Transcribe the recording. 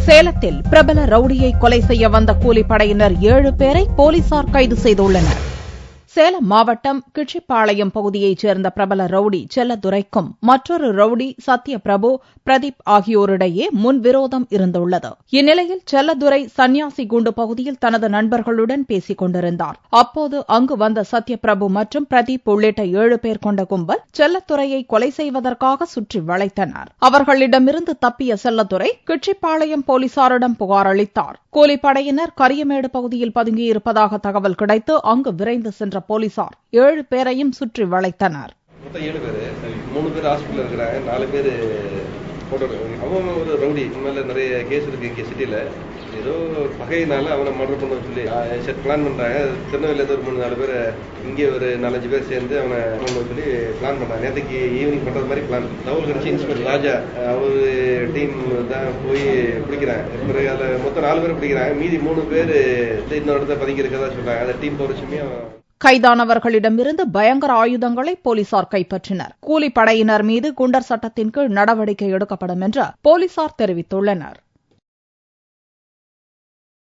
சேலத்தில் பிரபல ரவுடியை கொலை செய்ய வந்த கூலிப்படையினர் 7 பேரை போலீசார் கைது செய்துள்ளனர். சேலம் மாவட்டம் கிச்சிப்பாளையம் பகுதியைச் சேர்ந்த பிரபல ரவுடி செல்லதுரைக்கும் மற்றொரு ரவுடி சத்யபிரபு, பிரதீப் ஆகியோரிடையே முன்விரோதம் இருந்துள்ளது. இந்நிலையில் செல்லதுரை சன்னியாசி குண்டு பகுதியில் தனது நண்பர்களுடன் பேசிக் கொண்டிருந்தார். அப்போது அங்கு வந்த சத்யபிரபு மற்றும் பிரதீப் உள்ளிட்ட 7 பேர் கொண்ட கும்பல் செல்லத்துரையை கொலை செய்வதற்காக சுற்றி வளைத்தனர். அவர்களிடமிருந்து தப்பிய செல்லத்துரை கிச்சிப்பாளையம் போலீசாரிடம் புகார் அளித்தார். கூலிப்படையினர் கரியமேடு பகுதியில் பதுங்கியிருப்பதாக தகவல் கிடைத்து அங்கு விரைந்து சென்ற போலீசார் 7 பேரையும் சுற்றி வளைத்தனர். 7 பேர், 3 பேர் ஹாஸ்பிட்டல் இருக்கிறாங்க, 4 பேர் அவன் ஒரு ரவுடி. மேல நிறைய கேஸ் இருக்கு இங்க சிட்டில. ஏதோ பகையினால அவனை மர்டர் பண்ண சொல்லி பிளான் பண்றாங்க. திருநெல்வேலியில ஒரு 3-4 பேர், இங்கே ஒரு 4-5 பேர் சேர்ந்து அவனை பண்ண சொல்லி பிளான் பண்றாங்க. நேற்றுக்கு ஈவினிங் பண்றது மாதிரி பிளான். தகவல் கிடைச்சி இன்ஸ்பெக்டர் ராஜா அவரு டீம் தான் போய் பிடிக்கிறாங்க. பிறகு அதில் மொத்தம் 4 பேர் பிடிக்கிறாங்க. மீதி 3 பேர் இன்னொரு இடத்த பதுங்கி இருக்கதா சொல்றாங்க. அந்த டீம் போறச்சுமே கைதானவர்களிடமிருந்து பயங்கர ஆயுதங்களை போலீசார் கைப்பற்றினர். கூலிப்படையினர் மீது குண்டர் சட்டத்தின் கீழ் நடவடிக்கை எடுக்கப்படும் என்று போலீசார் தெரிவித்துள்ளனர்.